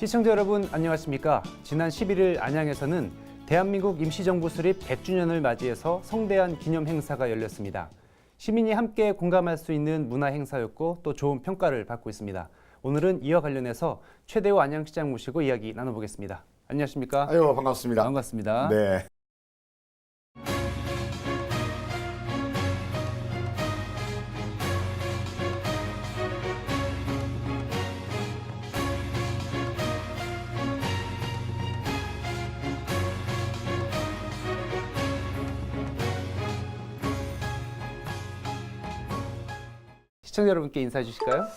시청자 여러분 안녕하십니까? 지난 11일 안양에서는 대한민국 임시정부 수립 100주년을 맞이해서 성대한 기념 행사가 열렸습니다. 시민이 함께 공감할 수 있는 문화 행사였고 또 좋은 평가를 받고 있습니다. 오늘은 이와 관련해서 최대호 안양시장 모시고 이야기 나눠보겠습니다. 안녕하십니까? 아유, 반갑습니다. 반갑습니다. 네. 시청자 여러분께 인사해 주실까요?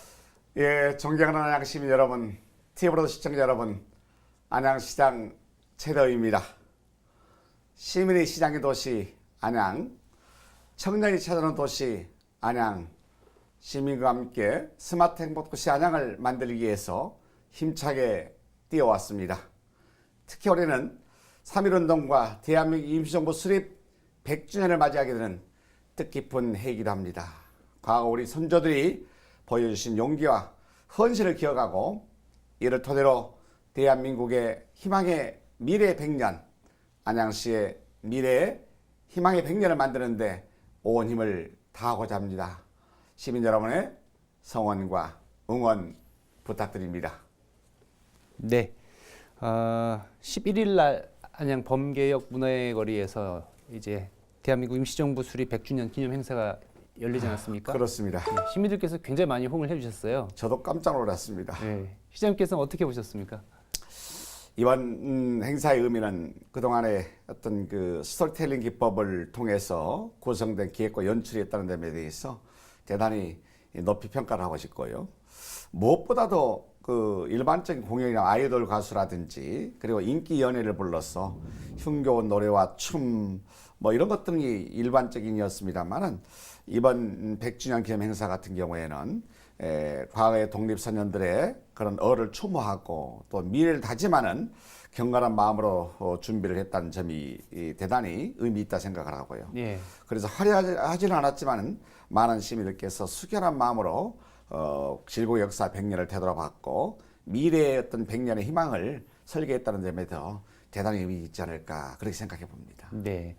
예, 존경하는 안양 시민 여러분, TV로드 시청자 여러분, 안양시장 최대호입니다. 시민의 시장의 도시 안양, 청년이 찾아오는 도시 안양, 시민과 함께 스마트 행복도시 안양을 만들기 위해서 힘차게 뛰어왔습니다. 특히 올해는 3.1운동과 대한민국 임시정부 수립 100주년을 맞이하게 되는 뜻깊은 해이기도 합니다. 과거 우리 선조들이 보여주신 용기와 헌신을 기억하고 이를 토대로 대한민국의 희망의 미래 100년, 안양시의 미래의 희망의 100년을 만드는데 온 힘을 다하고자 합니다. 시민 여러분의 성원과 응원 부탁드립니다. 네, 11일 날 안양 범개역 문화의 거리에서 이제 대한민국 임시정부 수립 100주년 기념 행사가 열리지 않았습니까? 그렇습니다. 네, 시민들께서 굉장히 많이 호응을 해주셨어요. 저도 깜짝 놀랐습니다. 네, 시장님께서는 어떻게 보셨습니까? 이번 행사의 의미는 그동안의 어떤 그 스토리텔링 기법을 통해서 구성된 기획과 연출이었다는 점에 대해서 대단히 높이 평가를 하고 싶고요. 무엇보다도 그 일반적인 공연이나 아이돌 가수라든지 그리고 인기 연예를 불러서 흥겨운 노래와 춤 뭐 이런 것들이 일반적인이었습니다만은 이번 100주년 기념 행사 같은 경우에는 과거의 독립선연들의 그런 얼을 추모하고 또 미래를 다짐하는 경건한 마음으로 준비를 했다는 점이 대단히 의미 있다 생각을 하고요. 예. 그래서 화려하지는 않았지만 많은 시민들께서 숙연한 마음으로 질곡 역사 100년을 되돌아봤고 미래의 어떤 100년의 희망을 설계했다는 점에서 대단히 의미 있지 않을까 그렇게 생각해 봅니다. 네,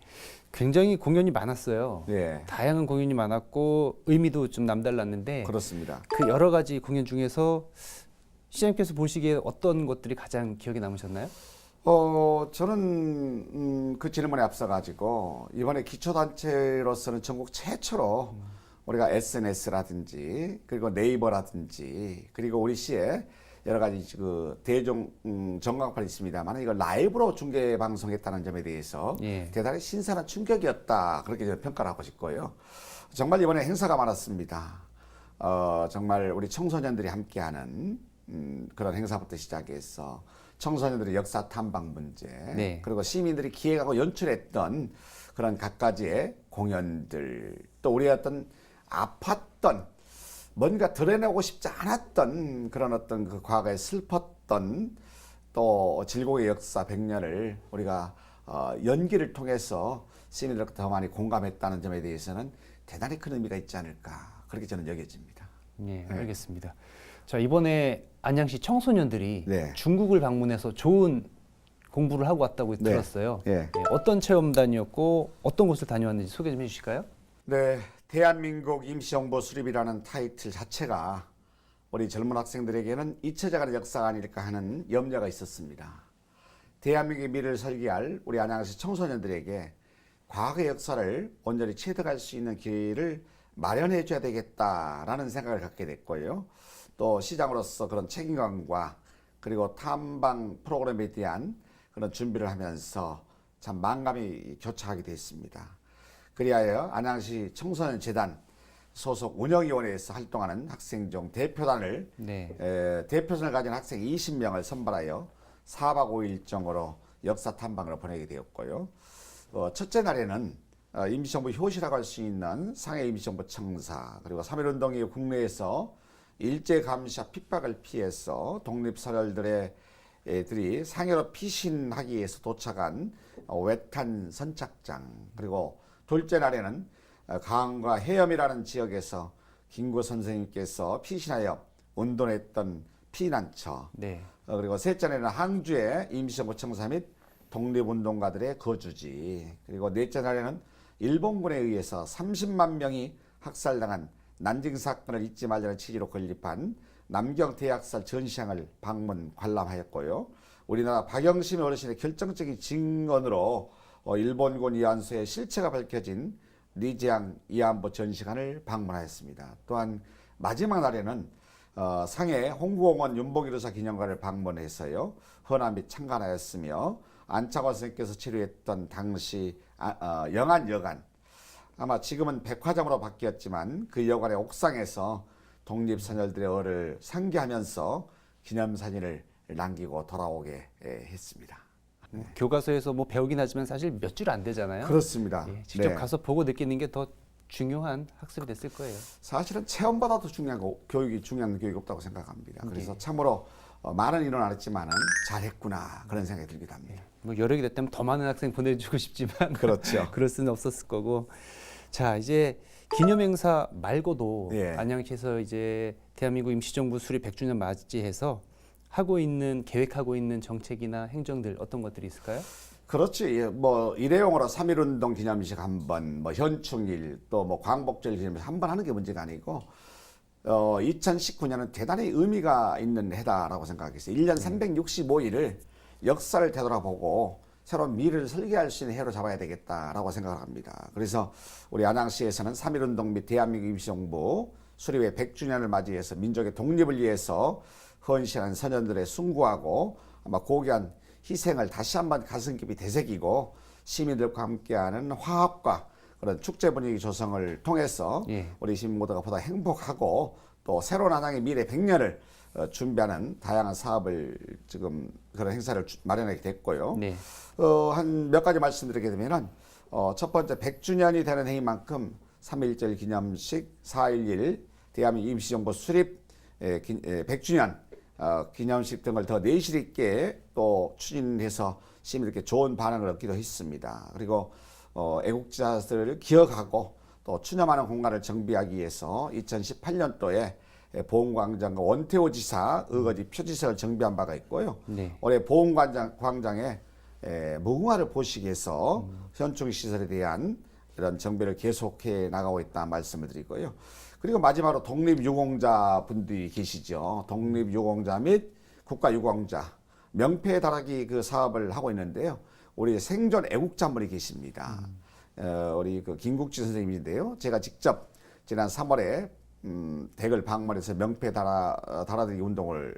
굉장히 공연이 많았어요. 네. 다양한 공연이 많았고 의미도 좀 남달랐는데 그렇습니다. 그 여러 가지 공연 중에서 시장님께서 보시기에 어떤 것들이 가장 기억에 남으셨나요? 저는 그 질문에 앞서가지고 이번에 기초단체로서는 전국 최초로 우리가 SNS라든지 그리고 네이버라든지 그리고 우리 시에 여러 가지 그 대중 전광판이 있습니다만 이걸 라이브로 중계 방송했다는 점에 대해서 예. 대단히 신선한 충격이었다 그렇게 저는 평가를 하고 싶고요. 정말 이번에 행사가 많았습니다. 정말 우리 청소년들이 함께하는 그런 행사부터 시작해서 청소년들의 역사 탐방 문제 네. 그리고 시민들이 기획하고 연출했던 그런 각가지의 공연들 또 우리의 어떤 아팠던 뭔가 드러내고 싶지 않았던 그런 어떤 그 과거에 슬펐던 또 질곡의 역사 100년을 우리가 연기를 통해서 시민들과 더 많이 공감했다는 점에 대해서는 대단히 큰 의미가 있지 않을까 그렇게 저는 여겨집니다. 네, 알겠습니다. 자, 이번에 안양시 청소년들이 네. 중국을 방문해서 좋은 공부를 하고 왔다고 네. 들었어요. 네. 네, 어떤 체험단이었고 어떤 곳을 다녀왔는지 소개 좀 해주실까요? 네, 대한민국 임시정부 수립이라는 타이틀 자체가 우리 젊은 학생들에게는 잊혀져가는 역사가 아닐까 하는 염려가 있었습니다. 대한민국의 미래를 설계할 우리 안양시 청소년들에게 과거의 역사를 온전히 체득할 수 있는 기회를 마련해 줘야 되겠다라는 생각을 갖게 됐고요. 또 시장으로서 그런 책임감과 그리고 탐방 프로그램에 대한 그런 준비를 하면서 참 만감이 교차하게 됐습니다. 그리하여 안양시 청소년재단 소속 운영위원회에서 활동하는 학생중 대표단을 네. 대표선을 가진 학생 20명을 선발하여 4박 5일 일정으로 역사 탐방을 보내게 되었고요. 첫째 날에는 임시정부 효시라고 할 수 있는 상해 임시정부 청사 그리고 3.1운동 이후 국내에서 일제감시와 핍박을 피해서 독립선열들이 상해로 피신하기 위해서 도착한 외탄 선착장 그리고 둘째 날에는 강원과 해염이라는 지역에서 김구 선생님께서 피신하여 운동했던 피난처, 네. 그리고 셋째는 항주의 임시정부 청사 및 독립운동가들의 거주지, 그리고 넷째 날에는 일본군에 의해서 30만 명이 학살당한 난징 사건을 잊지 말자는 취지로 건립한 남경 대학살 전시장을 방문 관람하였고요. 우리나라 박영심 어르신의 결정적인 증언으로 일본군 위안소의 실체가 밝혀진 리지앙 위안부 전시관을 방문하였습니다. 또한 마지막 날에는 상해 홍구공원 윤복일의사 기념관을 방문해서요. 헌화 및 참관하였으며 안창호 선생께서 치료했던 당시 영안 여관, 아마 지금은 백화점으로 바뀌었지만 그 여관의 옥상에서 독립선열들의 얼을 상기하면서 기념사진을 남기고 돌아오게 했습니다. 교과서에서 뭐 배우긴 하지만 사실 몇 줄 안 되잖아요. 그렇습니다. 예, 직접 네. 가서 보고 느끼는 게 더 중요한 학습이 됐을 거예요. 사실은 체험보다 더 중요한 교육이 중요한 교육이 없다고 생각합니다. 그래서 참으로 많은 인원 안 했지만은 잘했구나 그런 생각이 들기도 합니다. 뭐 여력이 됐다면 더 많은 학생 보내주고 싶지만 그렇죠. 그럴 수는 없었을 거고. 자, 이제 기념행사 말고도 예. 안양시에서 이제 대한민국 임시정부 수립 100주년 맞이해서 계획하고 있는 정책이나 행정들 어떤 것들이 있을까요? 그렇지. 예, 뭐 일회용으로 3.1운동 기념식 한 번, 뭐 현충일, 또 뭐 광복절 기념식 한 번 하는 게 문제가 아니고 2019년은 대단히 의미가 있는 해다라고 생각했어요. 1년 365일을 역사를 되돌아보고 새로운 미래를 설계할 수 있는 해로 잡아야 되겠다라고 생각을 합니다. 그래서 우리 안양시에서는 3.1운동 및 대한민국 임시정부 수립의 100주년을 맞이해서 민족의 독립을 위해서 헌신한 선현들의 숭고하고 아마 고귀한 희생을 다시 한번 가슴 깊이 되새기고 시민들과 함께하는 화합과 그런 축제 분위기 조성을 통해서 예. 우리 시민 모두가 보다 행복하고 또 새로운 안양의 미래 100년을 준비하는 다양한 사업을 지금 그런 행사를 마련하게 됐고요. 네. 한 몇 가지 말씀드리게 되면은 첫 번째 100주년이 되는 해인만큼 3.1절 기념식, 4.11 대한민국 임시정부 수립 100주년 기념식 등을 더 내실 있게 또 추진해서 시민들께 좋은 반응을 얻기도 했습니다. 그리고 애국자들을 기억하고 또 추념하는 공간을 정비하기 위해서 2018년도에 보훈광장과 원태호 지사 의거지 표지석을 정비한 바가 있고요. 네. 올해 보훈광장에 무궁화를 보시기 위해서 현충시설에 대한 이런 정비를 계속해 나가고 있다 말씀을 드리고요. 그리고 마지막으로 독립유공자 분들이 계시죠. 독립유공자 및 국가유공자 명패 달아기 그 사업을 하고 있는데요. 우리 생존 애국자 한 분이 계십니다. 우리 그 김국지 선생님인데요. 제가 직접 지난 3월에 댁을 방문해서 명패 달아드리기 운동을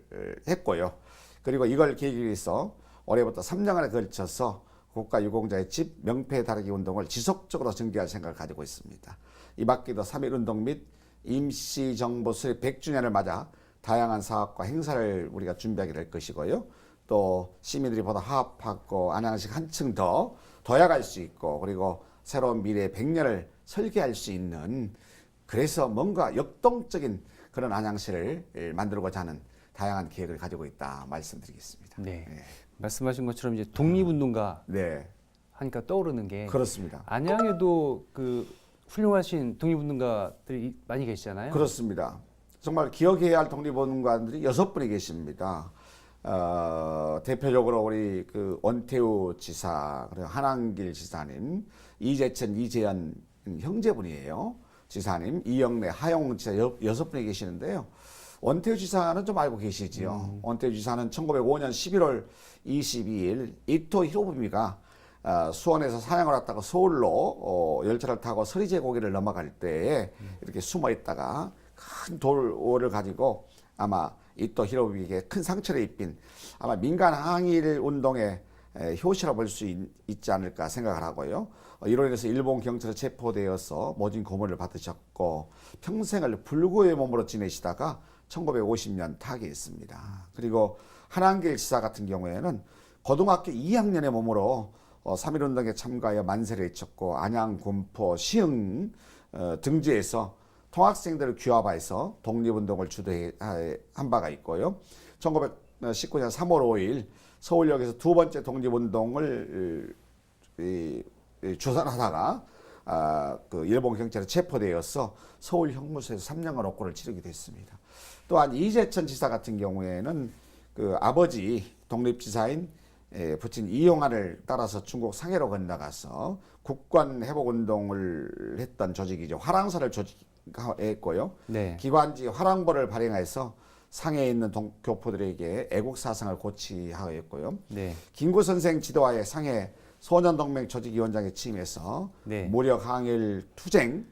했고요. 그리고 이걸 계기로 해서 올해부터 3년간에 걸쳐서 국가유공자의 집 명패 달아기 운동을 지속적으로 전개할 생각을 가지고 있습니다. 이 밖에도 3.1운동 및 임시정부 수립 100주년을 맞아 다양한 사업과 행사를 우리가 준비하게 될 것이고요. 또 시민들이 보다 화합하고 안양시 한층 더 도약할 수 있고 그리고 새로운 미래의 100년을 설계할 수 있는 그래서 뭔가 역동적인 그런 안양시를 만들고자 하는 다양한 계획을 가지고 있다 말씀드리겠습니다. 네. 네. 말씀하신 것처럼 이제 독립운동가 네. 하니까 떠오르는 게 그렇습니다. 안양에도 그 훌륭하신 독립운동가들이 많이 계시잖아요. 그렇습니다. 정말 기억해야 할 독립운동가들이 6분이 계십니다. 대표적으로 우리 그 원태우 지사, 그리고 한한길 지사님, 이재천, 이재현 형제분이에요. 지사님, 이영래, 하용 지사 6분이 계시는데요. 원태우 지사는 좀 알고 계시지요. 원태우 지사는 1905년 11월 22일 이토 히로부미가 수원에서 사냥을 왔다가 서울로 열차를 타고 서리제고개를 넘어갈 때에 이렇게 숨어 있다가 큰 돌을 가지고 아마 이토 히로부미에게 큰 상처를 입힌 아마 민간 항일 운동의 효시라 볼 수 있지 않을까 생각을 하고요. 이로 인해서 일본 경찰에 체포되어서 모진 고문을 받으셨고 평생을 불구의 몸으로 지내시다가 1950년 타계했습니다. 그리고 한한길 지사 같은 경우에는 고등학교 2학년의 몸으로 3.1운동에 참가하여 만세를 외쳤고 안양, 군포, 시흥 등지에서 통학생들을 규합해서 독립운동을 주도한 바가 있고요. 1919년 3월 5일 서울역에서 두 번째 독립운동을 주선하다가 그 일본 경찰에 체포되어서 서울 형무소에서 3년간 옥고를 치르게 됐습니다. 또한 이재천 지사 같은 경우에는 그 아버지 독립지사인 부친 이용환을 따라서 중국 상해로 건너가서 국권 회복 운동을 했던 조직이죠. 화랑사를 조직했고요. 네. 기관지 화랑보를 발행해서 상해에 있는 교포들에게 애국 사상을 고취하였고요. 네. 김구 선생 지도하에 상해 소년동맹 조직위원장에 취임해서 네. 무력 항일 투쟁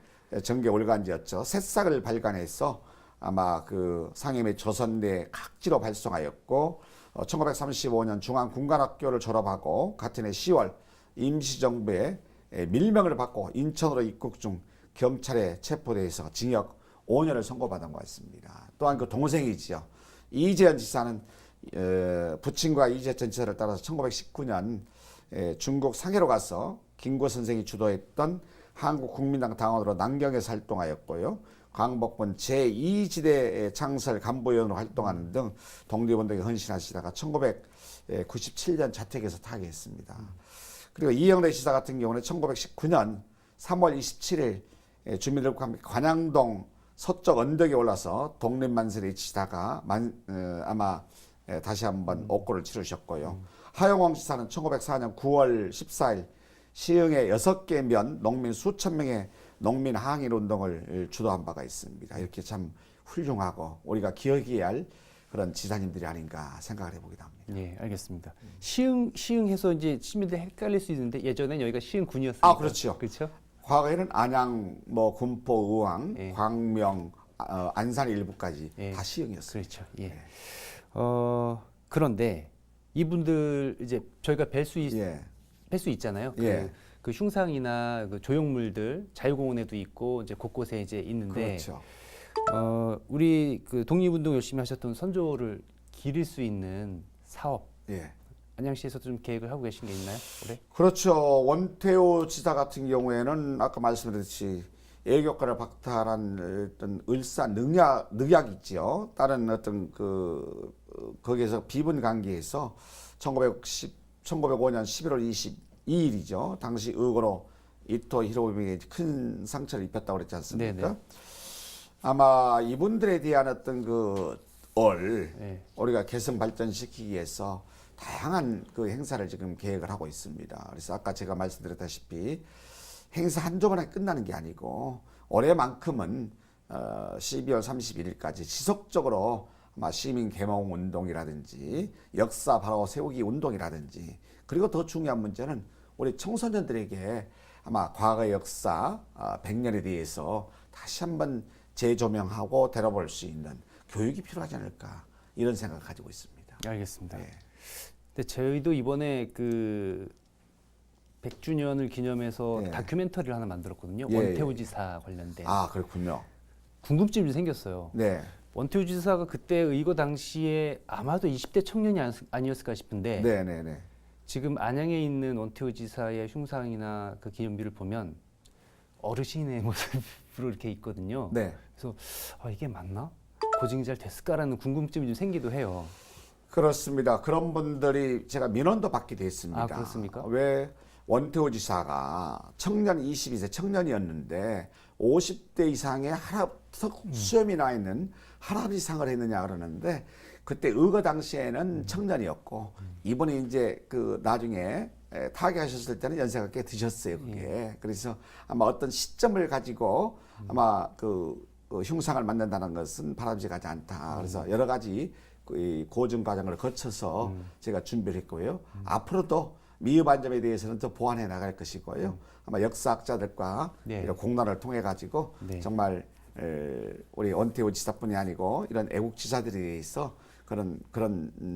전개 올간지였죠. 새싹을 발간해서 아마 그 상해 및 조선 내 각지로 발송하였고 1935년 중앙군관학교를 졸업하고 같은 해 10월 임시정부의 밀명을 받고 인천으로 입국 중 경찰에 체포돼서 징역 5년을 선고받은 것 같습니다. 또한 그 동생이지요. 이재현 지사는 부친과 이재천 지사를 따라서 1919년 중국 상해로 가서 김구 선생이 주도했던 한국국민당 당원으로 남경에서 활동하였고요. 광복군 제2지대 창설 간부위원으로 활동하는 등 독립운동에 헌신하시다가 1997년 자택에서 타계했습니다. 그리고 이영래 지사 같은 경우는 1919년 3월 27일 주민들과 함께 관양동 서쪽 언덕에 올라서 독립만세를 치다가 아마 다시 한번 옥고를 치르셨고요. 하영홍 지사는 1904년 9월 14일 시흥의 6개 면 농민 수천 명의 농민 항일 운동을 주도한 바가 있습니다. 이렇게 참 훌륭하고 우리가 기억해야 할 그런 지사님들이 아닌가 생각을 해보기도 합니다. 예, 알겠습니다. 시흥해서 이제 시민들 헷갈릴 수 있는데 예전엔 여기가 시흥군이었으니까. 아, 그렇죠. 그렇죠? 과거에는 안양, 군포, 의왕, 예. 광명, 안산 일부까지 예. 다 시흥이었어요. 그렇죠. 예. 그런데 이분들 이제 저희가 뵐 수 있잖아요. 예. 그 흉상이나 그 조형물들 자유공원에도 있고 이제 곳곳에 이제 있는데 그렇죠. 우리 그 독립운동 열심히 하셨던 선조를 기릴 수 있는 사업 예. 안양시에서도 좀 계획을 하고 계신 게 있나요? 올해? 그렇죠. 원태호 지사 같은 경우에는 아까 말씀드렸듯이 애교과를 박탈한 어떤 늑약 있지요. 다른 어떤 거기에서 비분 관계에서 1905년 11월 22일이죠. 당시 의거로 이토 히로부미에게 큰 상처를 입혔다고 그랬지 않습니까? 네네. 아마 이분들에 대한 어떤 네. 우리가 개선 발전시키기 위해서 다양한 그 행사를 지금 계획을 하고 있습니다. 그래서 아까 제가 말씀드렸다시피 행사 한 조간에 끝나는 게 아니고 올해만큼은 12월 31일까지 지속적으로 아마 시민 계몽 운동이라든지 역사 바로 세우기 운동이라든지 그리고 더 중요한 문제는 우리 청소년들에게 아마 과거의 역사 100년에 대해서 다시 한번 재조명하고 되돌아볼 수 있는 교육이 필요하지 않을까 이런 생각을 가지고 있습니다. 알겠습니다. 네. 근데 저희도 이번에 그 100주년을 기념해서 예. 다큐멘터리를 하나 만들었거든요. 예, 원태우 예. 지사 관련된. 아, 그렇군요. 궁금증이 생겼어요. 네. 원태우 지사가 그때 의거 당시에 아마도 20대 청년이 아니었을까 싶은데 네, 네, 네. 지금 안양에 있는 원태우 지사의 흉상이나 그 기념비를 보면 어르신의 모습으로 이렇게 있거든요. 네. 그래서 이게 맞나? 고증이 잘 됐을까라는 궁금증이 좀 생기도 해요. 그렇습니다. 그런 분들이 제가 민원도 받게 됐습니다. 아, 그렇습니까? 왜 원태호 지사가 청년 22세 청년이었는데 50대 이상의 수염이 나 있는 할아버지상을 했느냐 그러는데 그때 의거 당시에는 청년이었고 이번에 이제 그 나중에 타계하셨을 때는 연세가 꽤 드셨어요. 그게. 그래서 아마 어떤 시점을 가지고 아마 그 흉상을 만든다는 것은 바람직하지 않다. 그래서 여러 가지 이 고증 과정을 거쳐서 제가 준비를 했고요. 앞으로도 미흡한 점에 대해서는 더 보완해 나갈 것이고요. 아마 역사학자들과 네. 이런 공론을 통해 가지고 네. 정말 우리 원태호 지사뿐이 아니고 이런 애국 지사들에 대해서 그런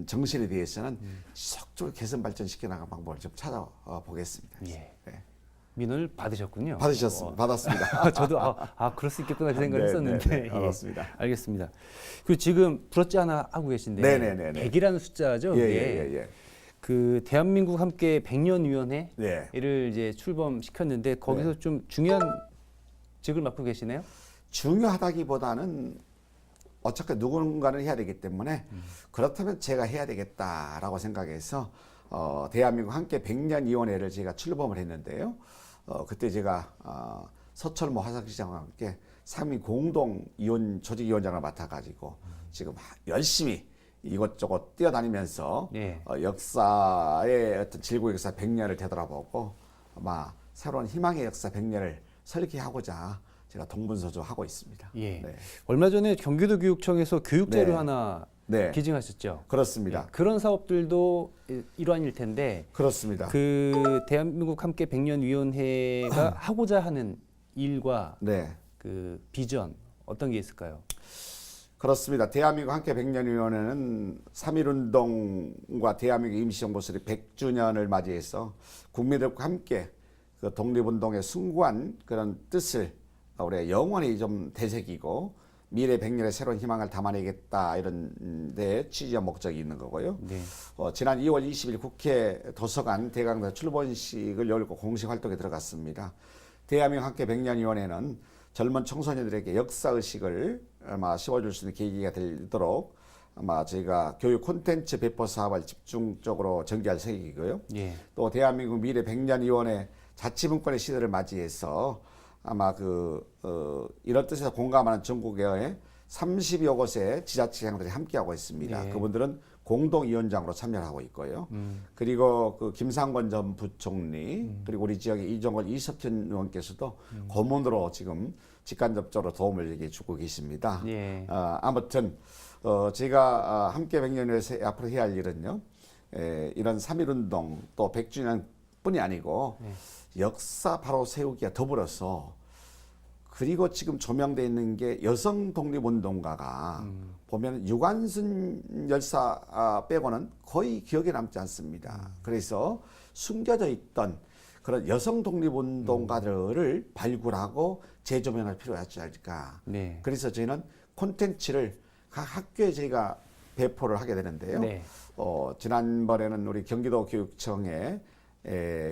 정신에 대해서는 지속적으로 개선 발전시켜 나갈 방법을 좀 찾아보겠습니다. 예. 네. 민원을 받으셨군요. 받았습니다. 저도 그럴 수 있겠구나 그 생각을 네, 했었는데. 네, 네, 알았습니다. 알겠습니다. 그리고 지금 부럽지 않아 하고 계신데 네네네네. 100이라는 숫자죠. 예, 이게. 예, 예. 그 대한민국 함께 100년 위원회를 네. 이제 출범시켰는데 거기서 좀 중요한 직을 맡고 계시네요. 중요하다기보다는 어차피 누군가는 해야 되기 때문에 그렇다면 제가 해야 되겠다라고 생각해서 대한민국 함께 100년 위원회를 제가 출범을 했는데요. 그때 제가 서철모 화성시장과 함께 상임 공동 조직위원장을 맡아가지고 지금 열심히 이것저것 뛰어다니면서 예. 역사의 어떤 질고 역사 100년을 되돌아보고 아마 새로운 희망의 역사 100년을 설계하고자 제가 동분서주하고 있습니다. 예. 네. 얼마 전에 경기도 교육청에서 교육자료 네. 하나 네. 기증하셨죠. 그렇습니다. 예. 그런 사업들도 일환일 텐데 그렇습니다. 그 대한민국 함께 100년 위원회가 하고자 하는 일과 네. 그 비전 어떤 게 있을까요? 그렇습니다. 대한민국 함께 100년위원회는 3.1운동과 대한민국 임시정부 수립 100주년을 맞이해서 국민들과 함께 그 독립운동의 숭고한 그런 뜻을 우리가 영원히 좀 되새기고 미래 100년의 새로운 희망을 담아내겠다 이런 데 취지와 목적이 있는 거고요. 네. 지난 2월 20일 국회 도서관 대강당 출범식을 열고 공식 활동에 들어갔습니다. 대한민국 함께 100년위원회는 젊은 청소년들에게 역사의식을 아마 씌워줄 수 있는 계기가 되도록 아마 저희가 교육 콘텐츠 배포 사업을 집중적으로 전개할 생각이고요. 예. 또 대한민국 미래 100년위원회 자치분권의 시대를 맞이해서 아마 이런 뜻에서 공감하는 전국의 30여 곳의 지자체장들이 함께하고 있습니다. 예. 그분들은 공동위원장으로 참여를 하고 있고요. 그리고 그 김상권 전 부총리 그리고 우리 지역의 이종걸 이석현 의원께서도 고문으로 지금 직간접적으로 도움을 이렇게 주고 계십니다. 예. 아무튼 제가 함께 100년에서 앞으로 해야 할 일은요. 이런 3.1운동 또 100주년뿐이 아니고 역사 바로 세우기와 더불어서 그리고 지금 조명되어 있는 게 여성 독립운동가가 보면 유관순 열사 빼고는 거의 기억에 남지 않습니다. 그래서 숨겨져 있던 그런 여성 독립운동가들을 발굴하고 재조명할 필요가 있지 않을까. 네. 그래서 저희는 콘텐츠를 각 학교에 저희가 배포를 하게 되는데요. 네. 지난번에는 우리 경기도 교육청에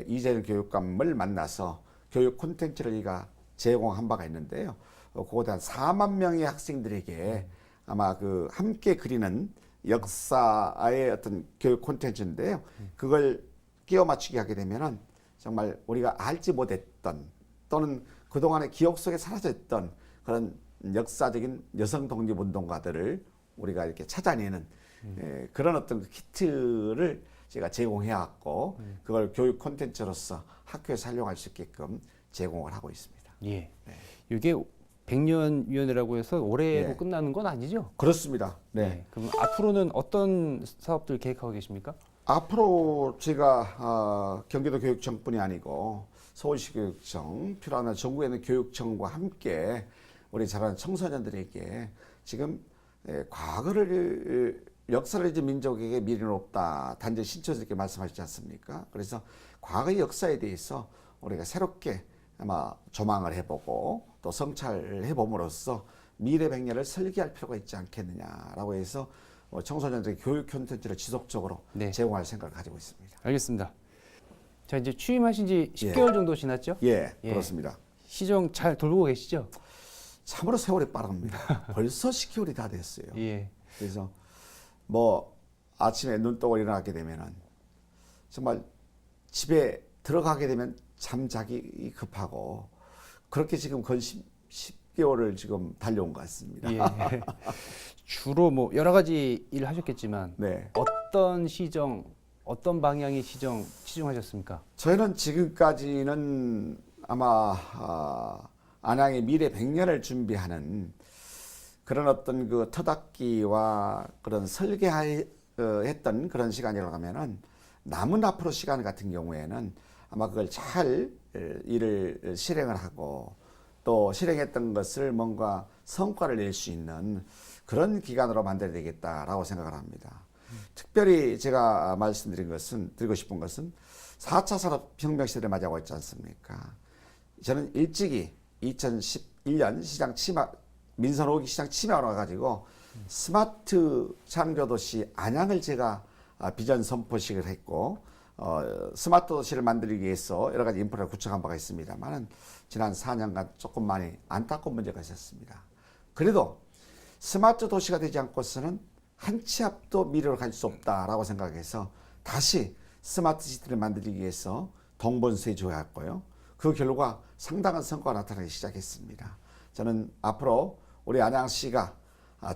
이재현 교육감을 만나서 교육 콘텐츠를 저희가 제공한 바가 있는데요. 그거에 한 4만 명의 학생들에게 아마 그 함께 그리는 역사의 어떤 교육 콘텐츠인데요. 그걸 끼워 맞추게 하게 되면은 정말 우리가 알지 못했던 또는 그동안의 기억 속에 사라졌던 그런 역사적인 여성 독립운동가들을 우리가 이렇게 찾아내는 그런 어떤 그 키트를 제가 제공해왔고 그걸 교육 콘텐츠로서 학교에서 활용할 수 있게끔 제공을 하고 있습니다. 예. 이게 100년 위원회라고 해서 올해로 예. 끝나는 건 아니죠? 그렇습니다. 네. 네. 그럼 앞으로는 어떤 사업들 계획하고 계십니까? 앞으로 제가 경기도 교육청뿐이 아니고 서울시 교육청, 필요하면 전국에 있는 교육청과 함께 우리 자라는 청소년들에게 지금 과거를 역사를 잊은 민족에게 미래는 없다. 단지 신천지께 말씀하시지 않습니까? 그래서 과거의 역사에 대해서 우리가 새롭게 아마 조망을 해보고 또 성찰을 해봄으로써 미래 100년을 설계할 필요가 있지 않겠느냐라고 해서 청소년들의 교육 콘텐츠를 지속적으로 네. 제공할 생각을 가지고 있습니다. 알겠습니다. 자, 이제 취임하신 지 10개월 정도 지났죠? 예, 예. 그렇습니다. 시정 잘 돌보고 계시죠? 참으로 세월이 빠릅니다. 벌써 10개월이 다 됐어요. 예. 그래서 뭐 아침에 눈 뜨고 일어나게 되면은 정말 집에 들어가게 되면 잠자기 급하고 그렇게 지금 거의 10개월을 지금 달려온 것 같습니다. 예. 주로 뭐 여러 가지 일을 하셨겠지만 네. 어떤 시정, 어떤 방향의 시정하셨습니까? 저희는 지금까지는 아마 안양의 미래 100년을 준비하는 그런 어떤 그 터닥기와 그런 설계했던 그런 시간이라고 하면은 남은 앞으로 시간 같은 경우에는 아마 그걸 잘 일을 실행을 하고 또 실행했던 것을 뭔가 성과를 낼 수 있는 그런 기간으로 만들어야 되겠다라고 생각을 합니다. 특별히 제가 드리고 싶은 것은 4차 산업혁명 시대를 맞이하고 있지 않습니까? 저는 일찍이 2011년 시장 침하, 민선 5기 시장 침하로 와가지고 스마트 창조도시 안양을 제가 비전 선포식을 했고 스마트 도시를 만들기 위해서 여러 가지 인프라를 구축한 바가 있습니다만 지난 4년간 조금 많이 안타까운 문제가 있었습니다. 그래도 스마트 도시가 되지 않고서는 한 치 앞도 미래로 갈 수 없다라고 생각해서 다시 스마트 시티를 만들기 위해서 동본수에 조회했고요. 그 결과 상당한 성과가 나타나기 시작했습니다. 저는 앞으로 우리 안양시가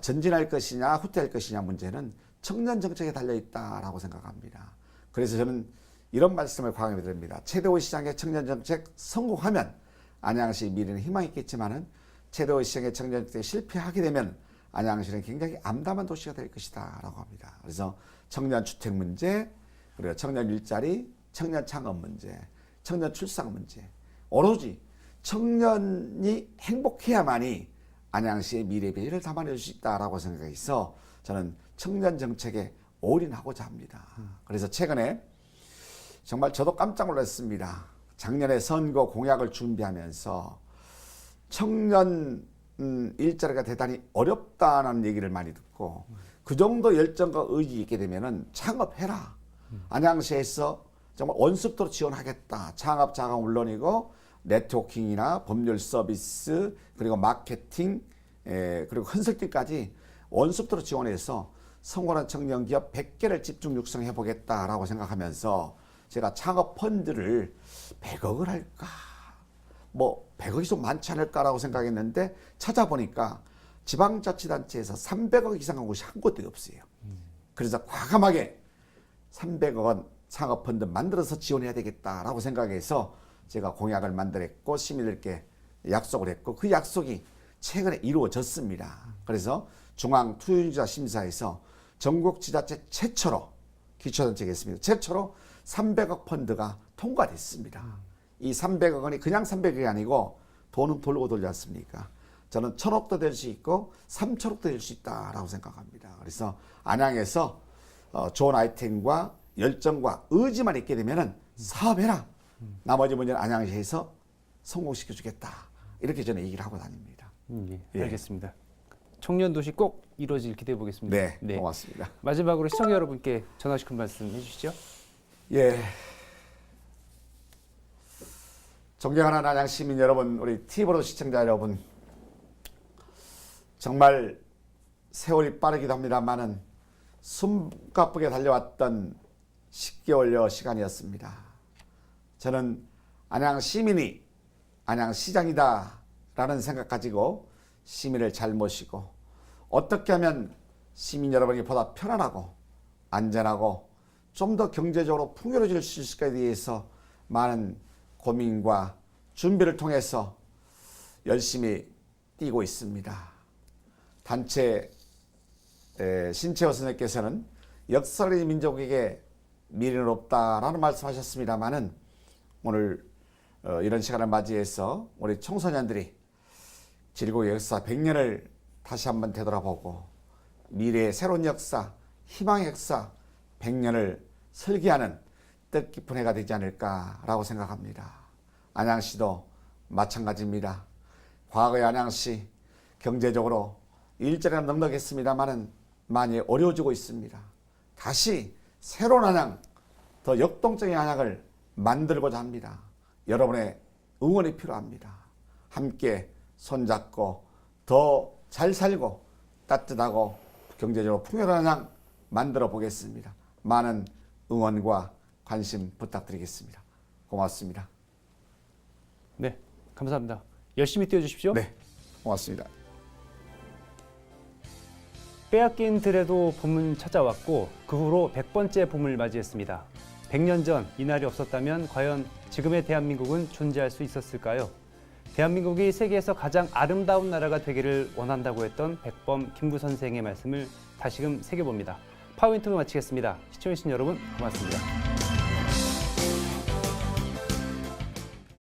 전진할 것이냐 후퇴할 것이냐 문제는 청년 정책에 달려있다라고 생각합니다. 그래서 저는 이런 말씀을 과감히 드립니다. 최대호 시장의 청년 정책 성공하면 안양시 미래는 희망이 있겠지만은 최대호 시장의 청년 정책이 실패하게 되면 안양시는 굉장히 암담한 도시가 될 것이다 라고 합니다. 그래서 청년 주택 문제, 그리고 청년 일자리, 청년 창업 문제, 청년 출산 문제, 오로지 청년이 행복해야만이 안양시의 미래 비전을 담아낼 수 있다라고 생각해서 저는 청년 정책에 올인하고자 합니다. 그래서 최근에 정말 저도 깜짝 놀랐습니다. 작년에 선거 공약을 준비하면서 청년 일자리가 대단히 어렵다는 얘기를 많이 듣고 그 정도 열정과 의지 있게 되면은 창업해라. 안양시에서 정말 원습도로 지원하겠다. 창업 자금 물론이고 네트워킹이나 법률 서비스 그리고 마케팅 그리고 컨설팅까지 원습도로 지원해서 성공한 청년 기업 100개를 집중 육성해 보겠다라고 생각하면서 제가 창업 펀드를 100억을 할까? 뭐 100억이 좀 많지 않을까라고 생각했는데 찾아보니까 지방자치단체에서 300억 이상 한 곳이 한 곳도 없어요. 그래서 과감하게 300억 원 창업펀드 만들어서 지원해야 되겠다라고 생각해서 제가 공약을 만들었고 시민들께 약속을 했고 그 약속이 최근에 이루어졌습니다. 그래서 중앙투자자 심사에서 전국 지자체 최초로 기초정책했습니다. 최초로 300억 펀드가 통과됐습니다. 이 300억 원이 그냥 300억이 아니고 돈은 돌고 돌지 않습니까? 저는 1000억도 될 수 있고 3000억도 될 수 있다라고 생각합니다. 그래서 안양에서 좋은 아이템과 열정과 의지만 있게 되면은 사업해라. 나머지 문제는 안양시에서 성공시켜 주겠다. 이렇게 저는 얘기를 하고 다닙니다. 예, 알겠습니다. 청년 도시 꼭 이루어질 기대해 보겠습니다. 네, 고맙습니다. 마지막으로 시청자 여러분께 전하고 싶은 말씀 해주시죠. 예. 존경하는 안양 시민 여러분, 우리 TV로 시청자 여러분, 정말 세월이 빠르기도 합니다만은 숨가쁘게 달려왔던 10개월여 시간이었습니다. 저는 안양 시민이 안양 시장이다 라는 생각 가지고 시민을 잘 모시고 어떻게 하면 시민 여러분이 보다 편안하고 안전하고 좀 더 경제적으로 풍요로워질 수 있을까에 대해서 많은 고민과 준비를 통해서 열심히 뛰고 있습니다. 단체 신채호 선생님께서는 역설의 민족에게 미래는 없다라는 말씀하셨습니다만은 오늘 이런 시간을 맞이해서 우리 청소년들이 질곡의 역사 100년을 다시 한번 되돌아보고 미래의 새로운 역사, 희망의 역사 100년을 설계하는 뜻깊은 해가 되지 않을까라고 생각합니다. 안양시도 마찬가지입니다. 과거의 안양시 경제적으로 일자리가 넉넉했습니다만은 많이 어려워지고 있습니다. 다시 새로운 안양, 더 역동적인 안양을 만들고자 합니다. 여러분의 응원이 필요합니다. 함께 손잡고 더 잘 살고 따뜻하고 경제적으로 풍요로운 안양 만들어 보겠습니다. 많은 응원과 관심 부탁드리겠습니다. 고맙습니다. 네, 감사합니다. 열심히 뛰어주십시오. 네, 고맙습니다. 빼앗긴 들에도 봄은 찾아왔고 그 후로 100번째 봄을 맞이했습니다. 100년 전 이날이 없었다면 과연 지금의 대한민국은 존재할 수 있었을까요? 대한민국이 세계에서 가장 아름다운 나라가 되기를 원한다고 했던 백범 김구 선생의 말씀을 다시금 새겨봅니다. 파워인터뷰 마치겠습니다. 시청해주신 여러분 고맙습니다.